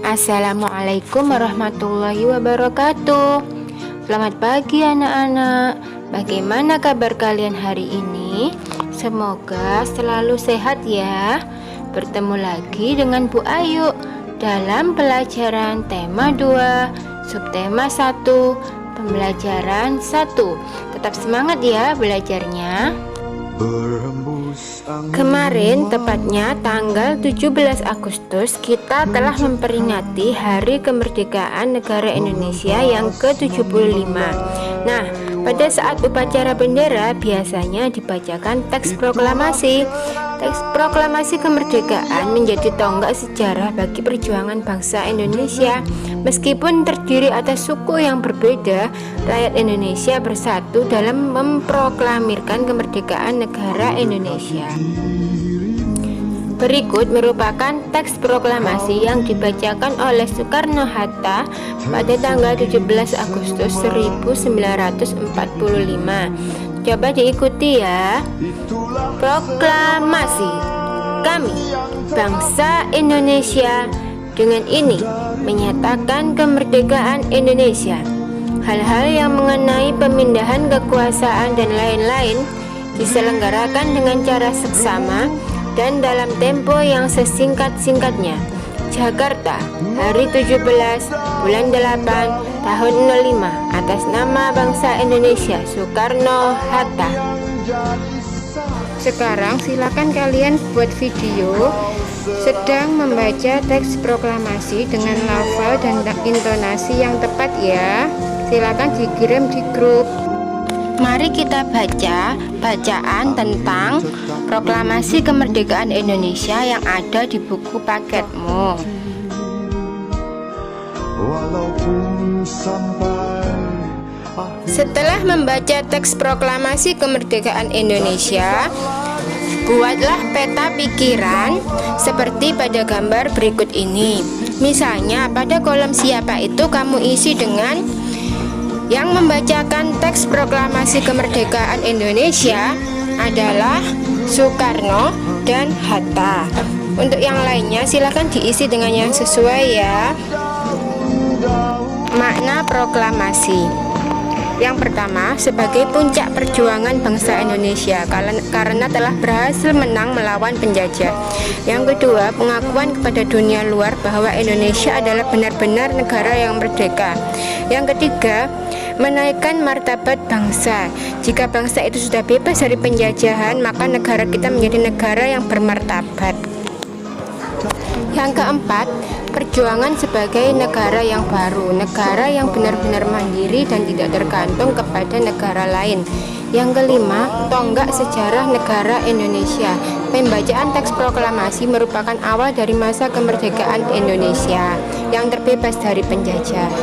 Assalamualaikum warahmatullahi wabarakatuh. Selamat pagi anak-anak. Bagaimana kabar kalian hari ini? Semoga selalu sehat ya. Bertemu lagi dengan Bu Ayu dalam pelajaran tema 2, subtema 1, pembelajaran 1. Tetap semangat ya belajarnya. Kemarin, tepatnya tanggal 17 Agustus, kita telah memperingati Hari Kemerdekaan Negara Indonesia yang ke-75. Nah, pada saat upacara bendera biasanya dibacakan teks proklamasi. Teks proklamasi kemerdekaan menjadi tonggak sejarah bagi perjuangan bangsa Indonesia. Meskipun terdiri atas suku yang berbeda, rakyat Indonesia bersatu dalam memproklamirkan kemerdekaan negara Indonesia. Berikut merupakan teks proklamasi yang dibacakan oleh Soekarno-Hatta pada tanggal 17 Agustus 1945. Coba diikuti ya. Proklamasi. Kami, bangsa Indonesia, dengan ini menyatakan kemerdekaan Indonesia. Hal-hal yang mengenai pemindahan kekuasaan dan lain-lain diselenggarakan dengan cara seksama dan dalam tempo yang sesingkat-singkatnya. Jakarta, hari 17 bulan 8 tahun 05, atas nama bangsa Indonesia, Soekarno-Hatta. Sekarang silakan kalian buat video sedang membaca teks proklamasi dengan lafal dan intonasi yang tepat ya. Silakan dikirim di grup. Mari kita baca bacaan tentang proklamasi kemerdekaan Indonesia yang ada di buku paketmu. Setelah membaca teks proklamasi kemerdekaan Indonesia, buatlah peta pikiran seperti pada gambar berikut ini. Misalnya pada kolom siapa itu kamu isi dengan yang membacakan teks proklamasi kemerdekaan Indonesia adalah Soekarno dan Hatta. Untuk yang lainnya silakan diisi dengan yang sesuai ya. Makna proklamasi. Yang pertama, sebagai puncak perjuangan bangsa Indonesia karena telah berhasil menang melawan penjajah. Yang kedua, pengakuan kepada dunia luar bahwa Indonesia adalah benar-benar negara yang merdeka. Yang ketiga, menaikkan martabat bangsa. Jika bangsa itu sudah bebas dari penjajahan, maka negara kita menjadi negara yang bermartabat. Yang keempat, perjuangan sebagai negara yang baru, negara yang benar-benar mandiri dan tidak tergantung kepada negara lain. Yang kelima, tonggak sejarah negara Indonesia. Pembacaan teks proklamasi merupakan awal dari masa kemerdekaan Indonesia yang terbebas dari penjajah.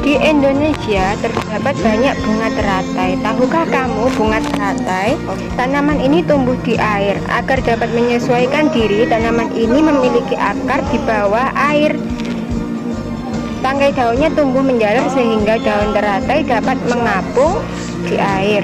Di Indonesia terdapat banyak bunga teratai. Tahukah kamu bunga teratai? Tanaman ini tumbuh di air. Agar dapat menyesuaikan diri, tanaman ini memiliki akar di bawah air. Tangkai daunnya tumbuh menjalar sehingga daun teratai dapat mengapung di air.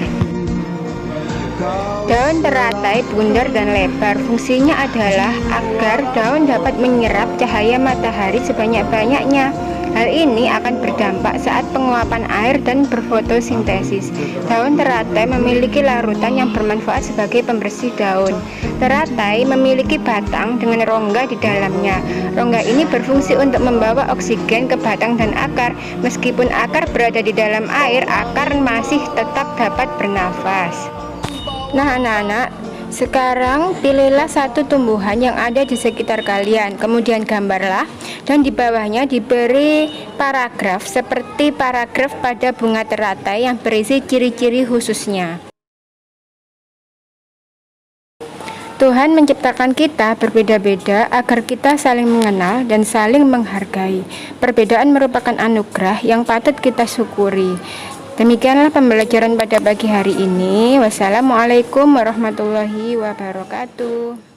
Daun teratai bundar dan lebar. Fungsinya adalah agar daun dapat menyerap cahaya matahari sebanyak-banyaknya. Hal ini akan berdampak saat penguapan air dan berfotosintesis. Daun teratai memiliki larutan yang bermanfaat sebagai pembersih daun. Teratai memiliki batang dengan rongga di dalamnya. Rongga ini berfungsi untuk membawa oksigen ke batang dan akar. Meskipun akar berada di dalam air, akar masih tetap dapat bernafas. Nah anak-anak, sekarang pilihlah satu tumbuhan yang ada di sekitar kalian, kemudian gambarlah, dan di bawahnya diberi paragraf seperti paragraf pada bunga teratai yang berisi ciri-ciri khususnya. Tuhan menciptakan kita berbeda-beda agar kita saling mengenal dan saling menghargai. Perbedaan merupakan anugerah yang patut kita syukuri. Demikianlah pembelajaran pada pagi hari ini. Wassalamualaikum warahmatullahi wabarakatuh.